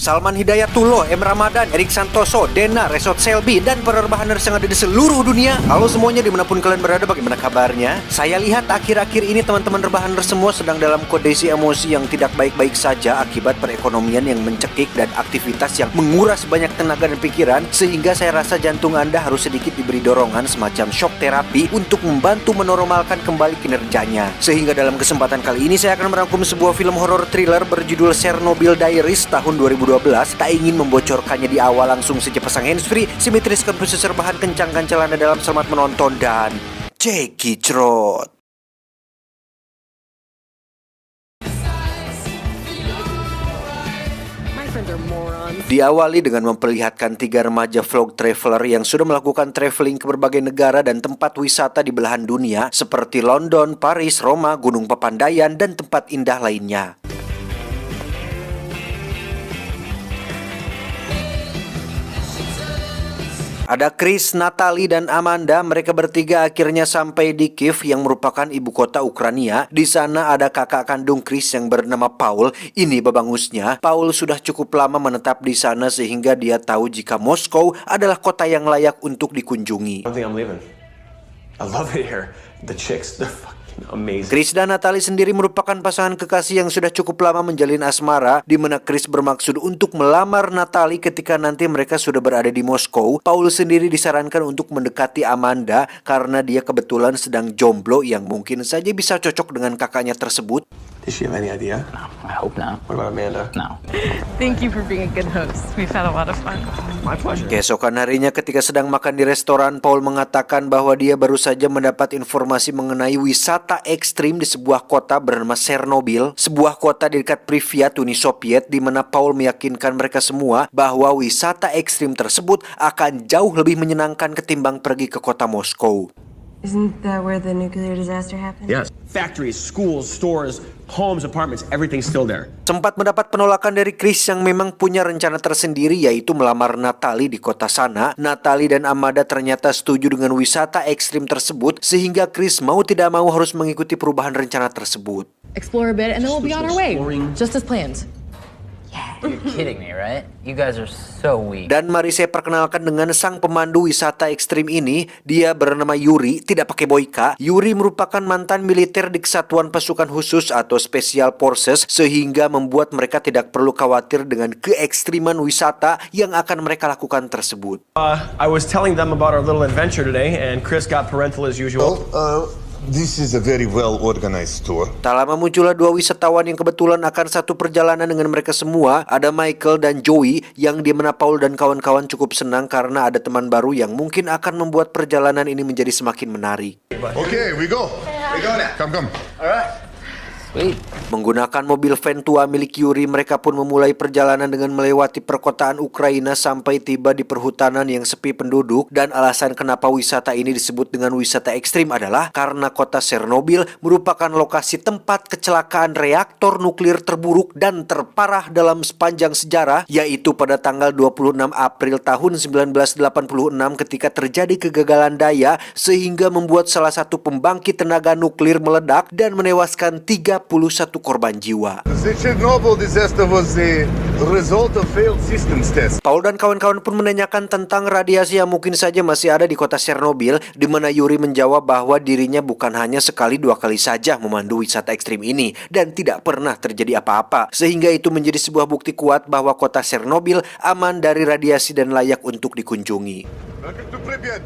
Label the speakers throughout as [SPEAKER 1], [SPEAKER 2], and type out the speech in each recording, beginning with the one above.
[SPEAKER 1] Salman Hidayatullah, M. Ramadan, Erik Santoso, Dena, Resort Selby, dan para rebahaners yang ada di seluruh dunia. Halo semuanya, dimanapun kalian berada, bagaimana kabarnya? Saya lihat akhir-akhir ini teman-teman rebahaners semua sedang dalam kondisi emosi yang tidak baik-baik saja akibat perekonomian yang mencekik dan aktivitas yang menguras banyak tenaga dan pikiran, sehingga saya rasa jantung Anda harus sedikit diberi dorongan semacam shock terapi untuk membantu menormalkan kembali kinerjanya. Sehingga dalam kesempatan kali ini saya akan merangkum sebuah film horor thriller berjudul Chernobyl Diaries tahun 2012. Tak ingin membocorkannya di awal, langsung saja pasang handsfree, simetriskan prosesor bahan, kencangkan celana dalam, selamat menonton dan cekicrot. Diawali dengan memperlihatkan 3 remaja vlog traveler yang sudah melakukan traveling ke berbagai negara dan tempat wisata di belahan dunia seperti London, Paris, Roma, Gunung Papandayan, dan tempat indah lainnya. Ada Chris, Natalie, dan Amanda. Mereka bertiga akhirnya sampai di Kiev yang merupakan ibu kota Ukraina. Di sana ada kakak kandung Chris yang bernama Paul. Ini babangusnya. Paul sudah cukup lama menetap di sana sehingga dia tahu jika Moskow adalah kota yang layak untuk dikunjungi. Chris dan Natalie sendiri merupakan pasangan kekasih yang sudah cukup lama menjalin asmara, di mana Chris bermaksud untuk melamar Natalie ketika nanti mereka sudah berada di Moskow. Paul sendiri disarankan untuk mendekati Amanda karena dia kebetulan sedang jomblo yang mungkin saja bisa cocok dengan kakaknya tersebut.
[SPEAKER 2] Does she have any idea?
[SPEAKER 3] No, I hope not.
[SPEAKER 2] What about Amanda?
[SPEAKER 3] No.
[SPEAKER 4] Thank you for being a good host. We've had a lot of fun.
[SPEAKER 2] My pleasure.
[SPEAKER 1] Keesokan harinya ketika sedang makan di restoran, Paul mengatakan bahwa dia baru saja mendapat informasi mengenai wisata ekstrim di sebuah kota bernama Chernobyl, sebuah kota di dekat Pripyat, Uni Soviet, di mana Paul meyakinkan mereka semua bahwa wisata ekstrim tersebut akan jauh lebih menyenangkan ketimbang pergi ke kota Moskow.
[SPEAKER 5] Isn't that where the nuclear disaster happened?
[SPEAKER 2] Yes. Factories, schools, stores, homes, apartments, everything's still there.
[SPEAKER 1] Sempat mendapat penolakan dari Chris yang memang punya rencana tersendiri, yaitu melamar Natalie di kota sana. Natalie dan Amanda ternyata setuju dengan wisata ekstrim tersebut, sehingga Chris mau tidak mau harus mengikuti perubahan rencana tersebut.
[SPEAKER 6] Explore a bit and then we'll be on our way, just as planned.
[SPEAKER 3] You're kidding me, right? You guys are so weak.
[SPEAKER 1] Dan mari saya perkenalkan dengan sang pemandu wisata ekstrim ini. Dia bernama Yuri, tidak pakai boika. Yuri merupakan mantan militer di Kesatuan Pasukan Khusus atau Special Forces, sehingga membuat mereka tidak perlu khawatir dengan keekstriman wisata yang akan mereka lakukan tersebut.
[SPEAKER 2] I was telling them about our little adventure today, and Chris got parental as usual.
[SPEAKER 7] This is a very well-organized tour.
[SPEAKER 1] Tak lama muncullah 2 wisatawan yang kebetulan akan satu perjalanan dengan mereka semua. Ada Michael dan Joey, yang dimana Paul dan kawan-kawan cukup senang karena ada teman baru yang mungkin akan membuat perjalanan ini menjadi semakin menarik.
[SPEAKER 7] Okay, we go. We go now. Come.
[SPEAKER 3] Sweet.
[SPEAKER 1] Menggunakan mobil van tua milik Yuri, mereka pun memulai perjalanan dengan melewati perkotaan Ukraina sampai tiba di perhutanan yang sepi penduduk. Dan alasan kenapa wisata ini disebut dengan wisata ekstrim adalah karena kota Chernobyl merupakan lokasi tempat kecelakaan reaktor nuklir terburuk dan terparah dalam sepanjang sejarah, yaitu pada tanggal 26 April tahun 1986 ketika terjadi kegagalan daya sehingga membuat salah satu pembangkit tenaga nuklir meledak dan menewaskan 31 korban jiwa.
[SPEAKER 7] The Chernobyl disaster was the result of failed systems test.
[SPEAKER 1] Paul dan kawan-kawan pun menanyakan tentang radiasi yang mungkin saja masih ada di kota Chernobyl, di mana Yuri menjawab bahwa dirinya bukan hanya sekali 2 kali saja memandu wisata ekstrim ini dan tidak pernah terjadi apa-apa, sehingga itu menjadi sebuah bukti kuat bahwa kota Chernobyl aman dari radiasi dan layak untuk dikunjungi.
[SPEAKER 7] Welcome to Pripyat.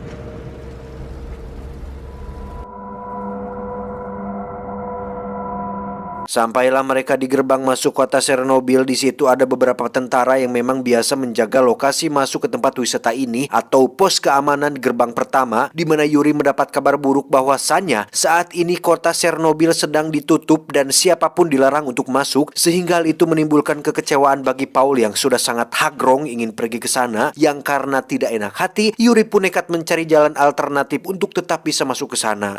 [SPEAKER 1] Sampailah mereka di gerbang masuk kota Chernobyl. Di situ ada beberapa tentara yang memang biasa menjaga lokasi masuk ke tempat wisata ini atau pos keamanan di gerbang pertama, di mana Yuri mendapat kabar buruk bahwasannya saat ini kota Chernobyl sedang ditutup dan siapapun dilarang untuk masuk, sehingga hal itu menimbulkan kekecewaan bagi Paul yang sudah sangat hagrong ingin pergi ke sana. Yang karena tidak enak hati, Yuri pun nekat mencari jalan alternatif untuk tetap bisa masuk ke sana.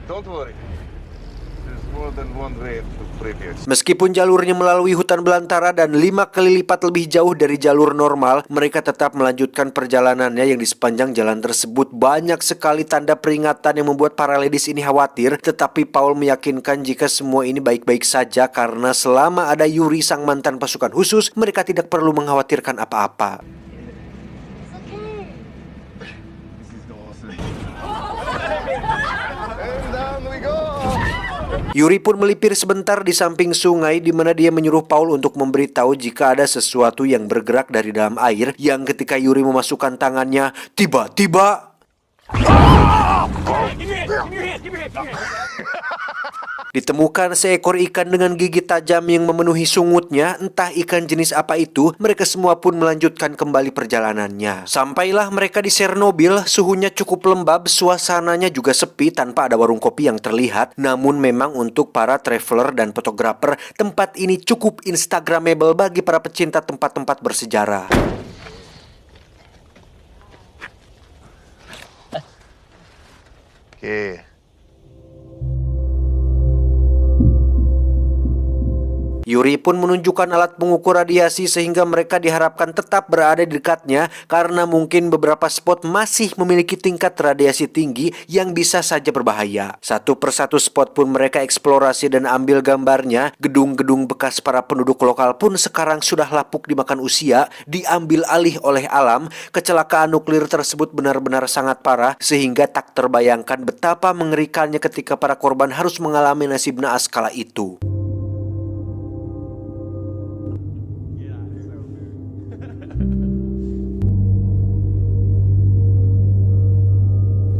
[SPEAKER 7] Don't worry. There's more than one way to previous.
[SPEAKER 1] Meskipun jalurnya melalui hutan belantara dan 5 kali lipat lebih jauh dari jalur normal, mereka tetap melanjutkan perjalanannya yang di sepanjang jalan tersebut banyak sekali tanda peringatan yang membuat para ladies ini khawatir. Tetapi Paul meyakinkan jika semua ini baik-baik saja karena selama ada Yuri sang mantan pasukan khusus, mereka tidak perlu mengkhawatirkan apa-apa.
[SPEAKER 7] And down we go.
[SPEAKER 1] Yuri pun melipir sebentar di samping sungai di mana dia menyuruh Paul untuk memberitahu jika ada sesuatu yang bergerak dari dalam air yang ketika Yuri memasukkan tangannya, tiba-tiba ditemukan seekor ikan dengan gigi tajam yang memenuhi sungutnya. Entah ikan jenis apa itu, mereka semua pun melanjutkan kembali perjalanannya. Sampailah mereka di Chernobyl, suhunya cukup lembab, suasananya juga sepi tanpa ada warung kopi yang terlihat. Namun memang untuk para traveler dan fotografer, tempat ini cukup instagramable bagi para pecinta tempat-tempat bersejarah.
[SPEAKER 7] Okay.
[SPEAKER 1] Yuri pun menunjukkan alat pengukur radiasi sehingga mereka diharapkan tetap berada di dekatnya karena mungkin beberapa spot masih memiliki tingkat radiasi tinggi yang bisa saja berbahaya. Satu persatu spot pun mereka eksplorasi dan ambil gambarnya. Gedung-gedung bekas para penduduk lokal pun sekarang sudah lapuk dimakan usia, diambil alih oleh alam. Kecelakaan nuklir tersebut benar-benar sangat parah sehingga tak terbayangkan betapa mengerikannya ketika para korban harus mengalami nasib naas kala itu.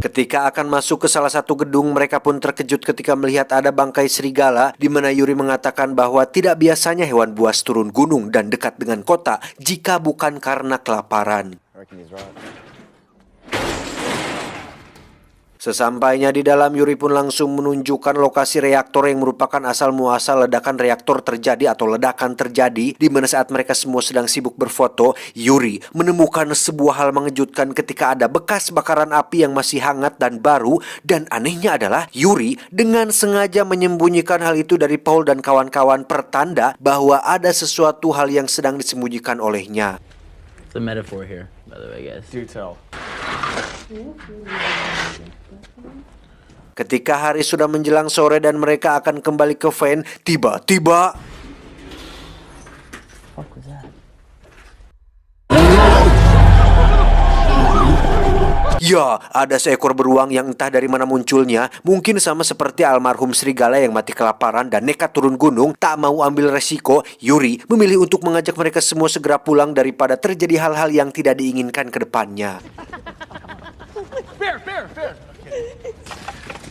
[SPEAKER 1] Ketika akan masuk ke salah satu gedung, mereka pun terkejut ketika melihat ada bangkai serigala, di mana Yuri mengatakan bahwa tidak biasanya hewan buas turun gunung dan dekat dengan kota jika bukan karena kelaparan. Sesampainya di dalam, Yuri pun langsung menunjukkan lokasi reaktor yang merupakan asal muasal ledakan reaktor terjadi atau ledakan terjadi, di mana saat mereka semua sedang sibuk berfoto, Yuri menemukan sebuah hal mengejutkan ketika ada bekas bakaran api yang masih hangat dan baru, dan anehnya adalah Yuri dengan sengaja menyembunyikan hal itu dari Paul dan kawan-kawan, pertanda bahwa ada sesuatu hal yang sedang disembunyikan olehnya.
[SPEAKER 3] It's a metaphor here, by the way, guys.
[SPEAKER 2] Do tell.
[SPEAKER 1] Ketika hari sudah menjelang sore dan mereka akan kembali ke van, tiba-tiba ya, ada seekor beruang yang entah dari mana munculnya. Mungkin sama seperti almarhum serigala yang mati kelaparan dan nekat turun gunung. Tak mau ambil resiko, Yuri memilih untuk mengajak mereka semua segera pulang daripada terjadi hal-hal yang tidak diinginkan ke depannya.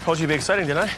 [SPEAKER 2] Told you to be exciting, didn't I?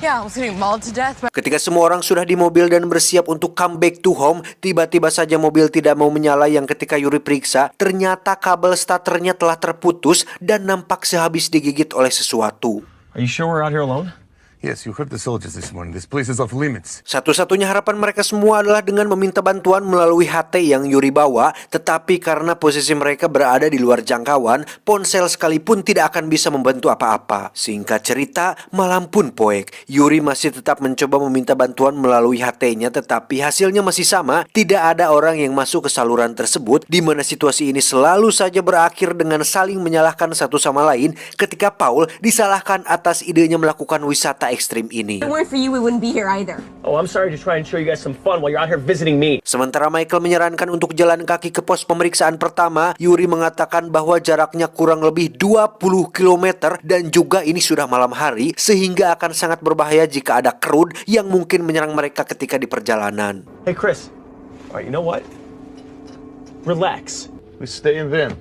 [SPEAKER 4] Yeah, I was getting mauled to death.
[SPEAKER 1] Ketika semua orang sudah di mobil dan bersiap untuk come back to home, tiba-tiba saja mobil tidak mau menyala yang ketika Yuri periksa, ternyata kabel starternya telah terputus dan nampak sehabis digigit oleh sesuatu.
[SPEAKER 2] Are you sure we're out here alone?
[SPEAKER 7] Yes, you heard the soldiers this morning. This place is off limits.
[SPEAKER 1] Satu-satunya harapan mereka semua adalah dengan meminta bantuan melalui HT yang Yuri bawa, tetapi karena posisi mereka berada di luar jangkauan, ponsel sekalipun tidak akan bisa membantu apa-apa. Singkat cerita, malam pun poek. Yuri masih tetap mencoba meminta bantuan melalui HT-nya, tetapi hasilnya masih sama. Tidak ada orang yang masuk ke saluran tersebut, di mana situasi ini selalu saja berakhir dengan saling menyalahkan satu sama lain ketika Paul disalahkan atas idenya melakukan wisata ekstrim ini.
[SPEAKER 5] If it weren't for you, we wouldn't be here either.
[SPEAKER 2] Oh, I'm sorry to try and show you guys some fun while you're out here visiting me.
[SPEAKER 1] Sementara Michael menyarankan untuk jalan kaki ke pos pemeriksaan pertama, Yuri mengatakan bahwa jaraknya kurang lebih 20 km dan juga ini sudah malam hari sehingga akan sangat berbahaya jika ada crowd yang mungkin menyerang mereka ketika di perjalanan.
[SPEAKER 2] Hey, Chris. All right, you know what? Relax.
[SPEAKER 7] We stay in van.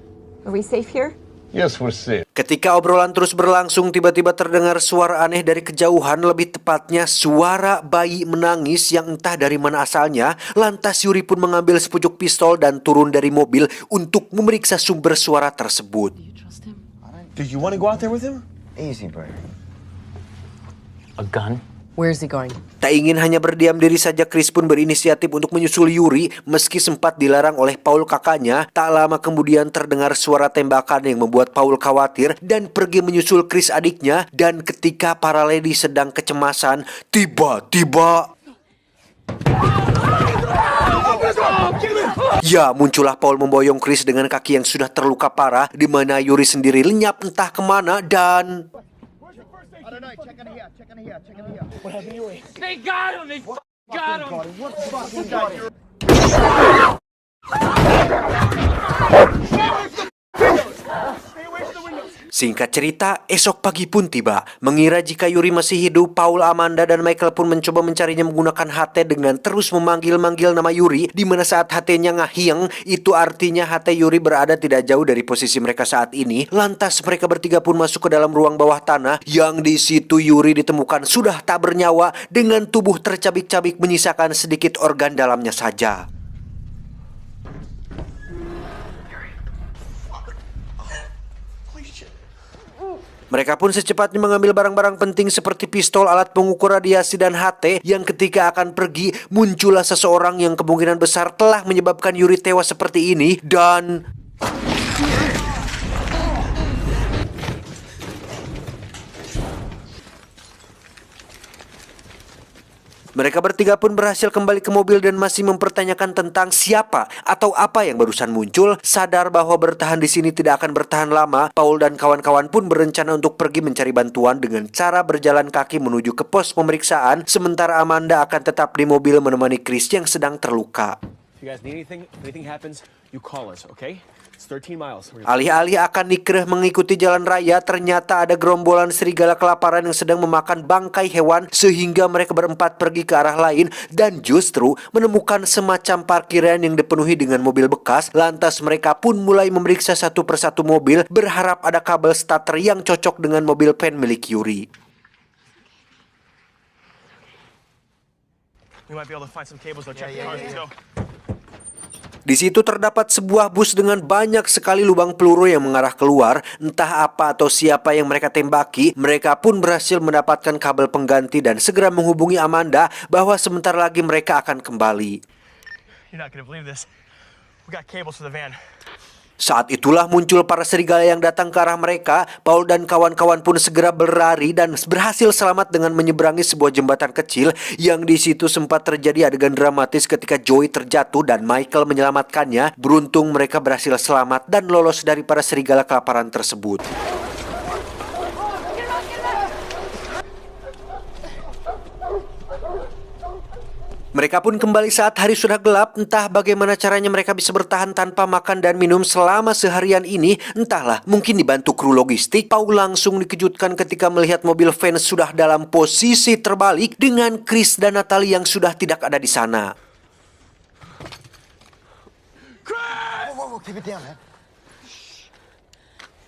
[SPEAKER 5] Are we safe here?
[SPEAKER 7] Yes, we're safe.
[SPEAKER 1] Ketika obrolan terus berlangsung, tiba-tiba terdengar suara aneh dari kejauhan, lebih tepatnya suara bayi menangis yang entah dari mana asalnya. Lantas Yuri pun mengambil sepucuk pistol dan turun dari mobil untuk memeriksa sumber suara tersebut.
[SPEAKER 2] Do you want to go out there with him?
[SPEAKER 3] Easy, bro. A gun?
[SPEAKER 4] Where's he going?
[SPEAKER 1] Tak ingin hanya berdiam diri saja, Chris pun berinisiatif untuk menyusul Yuri meski sempat dilarang oleh Paul kakaknya. Tak lama kemudian terdengar suara tembakan yang membuat Paul khawatir dan pergi menyusul Chris adiknya. Dan ketika para lady sedang kecemasan, tiba-tiba ya, muncullah Paul memboyong Chris dengan kaki yang sudah terluka parah, di mana Yuri sendiri lenyap entah kemana dan singkat cerita, esok pagi pun tiba. Mengira jika Yuri masih hidup, Paul, Amanda, dan Michael pun mencoba mencarinya menggunakan HT dengan terus memanggil-manggil nama Yuri, di mana saat HT-nya ngahiang, itu artinya HT Yuri berada tidak jauh dari posisi mereka saat ini. Lantas mereka bertiga pun masuk ke dalam ruang bawah tanah, yang di situ Yuri ditemukan sudah tak bernyawa dengan tubuh tercabik-cabik menyisakan sedikit organ dalamnya saja. Mereka pun secepatnya mengambil barang-barang penting seperti pistol, alat pengukur radiasi, dan HT, yang ketika akan pergi, muncullah seseorang yang kemungkinan besar telah menyebabkan Yuri tewas seperti ini, dan mereka bertiga pun berhasil kembali ke mobil dan masih mempertanyakan tentang siapa atau apa yang barusan muncul. Sadar bahwa bertahan di sini tidak akan bertahan lama, Paul dan kawan-kawan pun berencana untuk pergi mencari bantuan dengan cara berjalan kaki menuju ke pos pemeriksaan, sementara Amanda akan tetap di mobil menemani Chris yang sedang terluka.
[SPEAKER 2] If you guys need anything happens, you call us, okay? It's 13 miles.
[SPEAKER 1] Alih-alih akan nikreh mengikuti jalan raya, ternyata ada gerombolan serigala kelaparan yang sedang memakan bangkai hewan, sehingga mereka berempat pergi ke arah lain dan justru menemukan semacam parkiran yang dipenuhi dengan mobil bekas. Lantas mereka pun mulai memeriksa satu persatu mobil, berharap ada kabel starter yang cocok dengan mobil van milik Yuri.
[SPEAKER 2] We might be able to find some cables. Check the cars. Let's go.
[SPEAKER 1] Di situ terdapat sebuah bus dengan banyak sekali lubang peluru yang mengarah keluar. Entah apa atau siapa yang mereka tembaki, mereka pun berhasil mendapatkan kabel pengganti dan segera menghubungi Amanda bahwa sebentar lagi mereka akan kembali.
[SPEAKER 2] You're not gonna believe this. We got cables for the van.
[SPEAKER 1] Saat itulah muncul para serigala yang datang ke arah mereka. Paul dan kawan-kawan pun segera berlari dan berhasil selamat dengan menyeberangi sebuah jembatan kecil, yang di situ sempat terjadi adegan dramatis ketika Joey terjatuh dan Michael menyelamatkannya. Beruntung mereka berhasil selamat dan lolos dari para serigala kelaparan tersebut. Mereka pun kembali saat hari sudah gelap. Entah bagaimana caranya mereka bisa bertahan tanpa makan dan minum selama seharian ini. Entahlah, mungkin dibantu kru logistik. Paul langsung dikejutkan ketika melihat mobil van sudah dalam posisi terbalik dengan Chris dan Natalie yang sudah tidak ada di sana.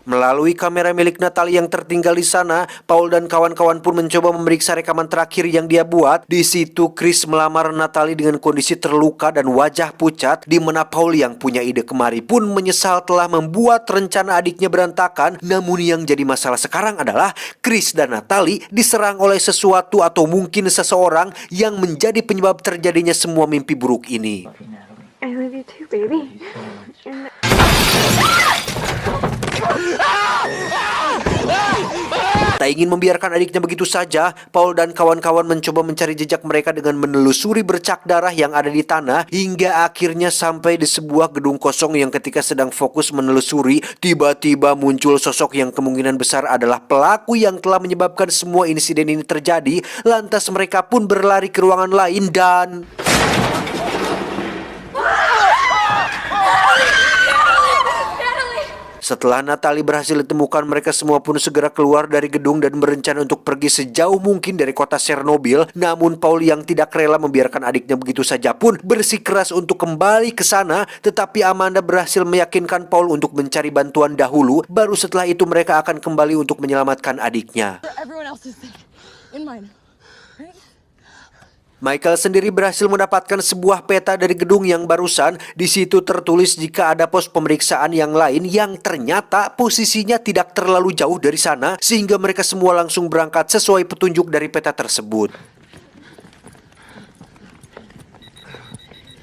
[SPEAKER 1] Melalui kamera milik Natalie yang tertinggal di sana, Paul dan kawan-kawan pun mencoba memeriksa rekaman terakhir yang dia buat. Di situ Chris melamar Natalie dengan kondisi terluka dan wajah pucat, di mana Paul yang punya ide kemari pun menyesal telah membuat rencana adiknya berantakan. Namun yang jadi masalah sekarang adalah Chris dan Natalie diserang oleh sesuatu atau mungkin seseorang yang menjadi penyebab terjadinya semua mimpi buruk ini.
[SPEAKER 5] I love you too, baby.
[SPEAKER 1] Tak ingin membiarkan adiknya begitu saja, Paul dan kawan-kawan mencoba mencari jejak mereka dengan menelusuri bercak darah yang ada di tanah, hingga akhirnya sampai di sebuah gedung kosong yang ketika sedang fokus menelusuri, tiba-tiba muncul sosok yang kemungkinan besar adalah pelaku yang telah menyebabkan semua insiden ini terjadi. Lantas mereka pun berlari ke ruangan lain dan setelah Natalie berhasil ditemukan, mereka semua pun segera keluar dari gedung dan berencana untuk pergi sejauh mungkin dari kota Chernobyl. Namun Paul yang tidak rela membiarkan adiknya begitu saja pun bersikeras untuk kembali ke sana. Tetapi Amanda berhasil meyakinkan Paul untuk mencari bantuan dahulu. Baru setelah itu mereka akan kembali untuk menyelamatkan adiknya.
[SPEAKER 4] Everyone else is safe. In mine. Right?
[SPEAKER 1] Michael sendiri berhasil mendapatkan sebuah peta dari gedung yang barusan. Di situ tertulis jika ada pos pemeriksaan yang lain yang ternyata posisinya tidak terlalu jauh dari sana, sehingga mereka semua langsung berangkat sesuai petunjuk dari peta tersebut.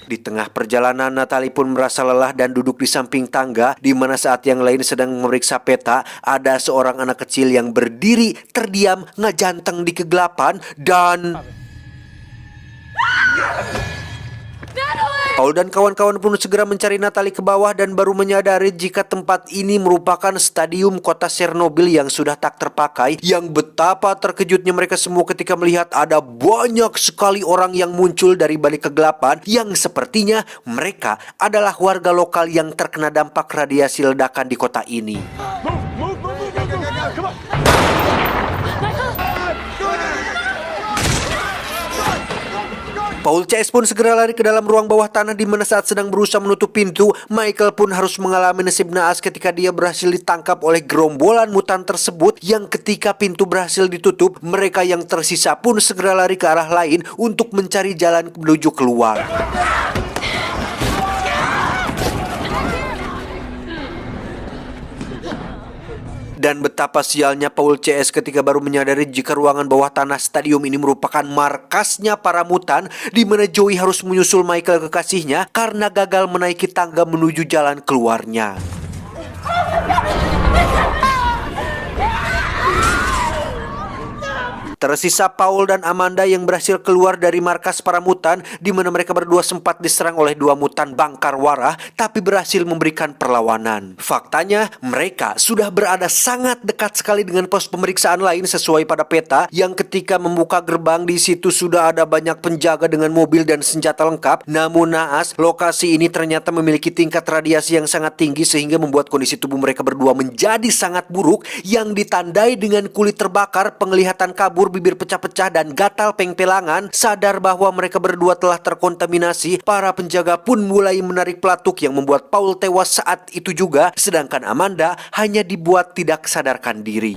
[SPEAKER 1] Di tengah perjalanan, Natalie pun merasa lelah dan duduk di samping tangga, di mana saat yang lain sedang memeriksa peta, ada seorang anak kecil yang berdiri terdiam ngejanteng di kegelapan dan... Paul dan kawan-kawan pun segera mencari Natalie ke bawah dan baru menyadari jika tempat ini merupakan stadium kota Chernobyl yang sudah tak terpakai. Yang betapa terkejutnya mereka semua ketika melihat ada banyak sekali orang yang muncul dari balik kegelapan yang sepertinya mereka adalah warga lokal yang terkena dampak radiasi ledakan di kota ini. Paul CS pun segera lari ke dalam ruang bawah tanah di mana saat sedang berusaha menutup pintu, Michael pun harus mengalami nasib naas ketika dia berhasil ditangkap oleh gerombolan mutan tersebut yang ketika pintu berhasil ditutup, mereka yang tersisa pun segera lari ke arah lain untuk mencari jalan menuju keluar. Dan betapa sialnya Paul CS ketika baru menyadari jika ruangan bawah tanah stadium ini merupakan markasnya para mutan, di mana Joey harus menyusul Michael kekasihnya karena gagal menaiki tangga menuju jalan keluarnya. Tersisa Paul dan Amanda yang berhasil keluar dari markas para mutan, di mana mereka berdua sempat diserang oleh dua mutan bangkar warah tapi berhasil memberikan perlawanan. Faktanya mereka sudah berada sangat dekat sekali dengan pos pemeriksaan lain sesuai pada peta, yang ketika membuka gerbang di situ sudah ada banyak penjaga dengan mobil dan senjata lengkap. Namun naas, lokasi ini ternyata memiliki tingkat radiasi yang sangat tinggi sehingga membuat kondisi tubuh mereka berdua menjadi sangat buruk, yang ditandai dengan kulit terbakar, penglihatan kabur, bibir pecah-pecah dan gatal pengpelangan. Sadar bahwa mereka berdua telah terkontaminasi, para penjaga pun mulai menarik pelatuk yang membuat Paul tewas saat itu juga, sedangkan Amanda hanya dibuat tidak sadarkan diri.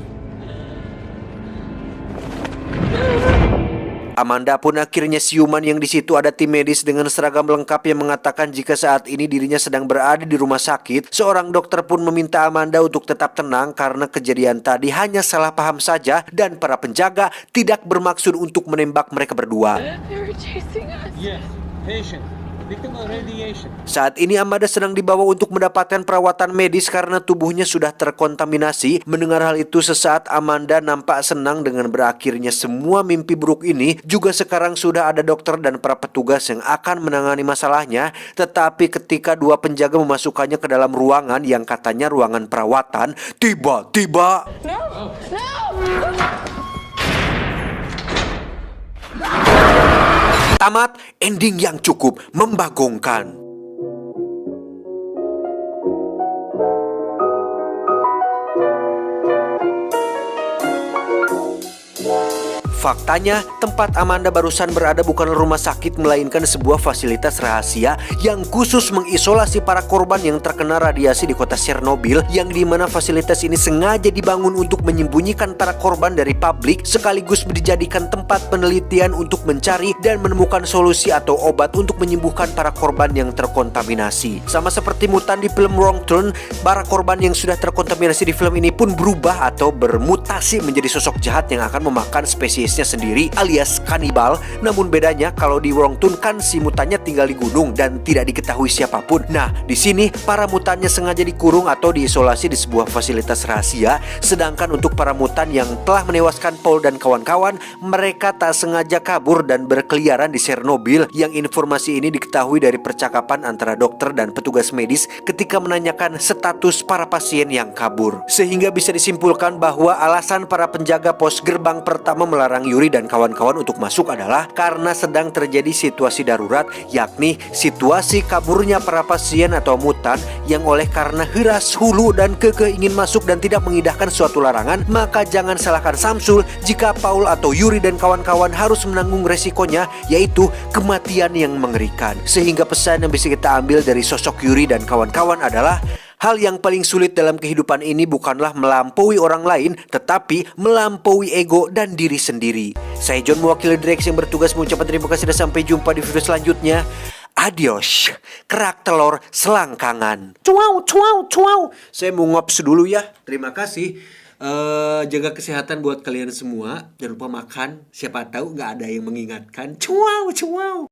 [SPEAKER 1] Amanda pun akhirnya siuman yang di situ ada tim medis dengan seragam lengkap yang mengatakan jika saat ini dirinya sedang berada di rumah sakit. Seorang dokter pun meminta Amanda untuk tetap tenang karena kejadian tadi hanya salah paham saja dan para penjaga tidak bermaksud untuk menembak mereka berdua. Saat ini Amanda sedang dibawa untuk mendapatkan perawatan medis karena tubuhnya sudah terkontaminasi. Mendengar hal itu sesaat Amanda nampak senang dengan berakhirnya semua mimpi buruk ini. Juga sekarang sudah ada dokter dan para petugas yang akan menangani masalahnya. Tetapi ketika dua penjaga memasukkannya ke dalam ruangan yang katanya ruangan perawatan, tiba-tiba tamat ending yang cukup membagongkan. Faktanya, tempat Amanda barusan berada bukanlah rumah sakit, melainkan sebuah fasilitas rahasia yang khusus mengisolasi para korban yang terkena radiasi di kota Chernobyl, yang dimana fasilitas ini sengaja dibangun untuk menyembunyikan para korban dari publik, sekaligus dijadikan tempat penelitian untuk mencari dan menemukan solusi atau obat untuk menyembuhkan para korban yang terkontaminasi. Sama seperti mutan di film Wrong Turn, para korban yang sudah terkontaminasi di film ini pun berubah atau bermutasi menjadi sosok jahat yang akan memakan spesies sendiri alias kanibal. Namun bedanya kalau di Wrong Turn kan si mutannya tinggal di gunung dan tidak diketahui siapapun. Nah, di sini para mutannya sengaja dikurung atau diisolasi di sebuah fasilitas rahasia. Sedangkan untuk para mutan yang telah menewaskan Paul dan kawan-kawan, mereka tak sengaja kabur dan berkeliaran di Chernobyl, yang informasi ini diketahui dari percakapan antara dokter dan petugas medis ketika menanyakan status para pasien yang kabur. Sehingga bisa disimpulkan bahwa alasan para penjaga pos gerbang pertama melarang Yuri dan kawan-kawan untuk masuk adalah karena sedang terjadi situasi darurat, yakni situasi kaburnya para pasien atau mutan yang oleh karena heras hulu dan kekeh ingin masuk dan tidak mengindahkan suatu larangan. Maka jangan salahkan Samsul jika Paul atau Yuri dan kawan-kawan harus menanggung resikonya, yaitu kematian yang mengerikan. Sehingga pesan yang bisa kita ambil dari sosok Yuri dan kawan-kawan adalah hal yang paling sulit dalam kehidupan ini bukanlah melampaui orang lain, tetapi melampaui ego dan diri sendiri. Saya John, mewakili Drex yang bertugas mengucapkan terima kasih dan sampai jumpa di video selanjutnya. Adios, kerak telur selangkangan. Cuau, cuau, cuau. Saya mau ngops dulu ya. Terima kasih. Jaga kesehatan buat kalian semua. Jangan lupa makan. Siapa tahu nggak ada yang mengingatkan. Cuau, cuau.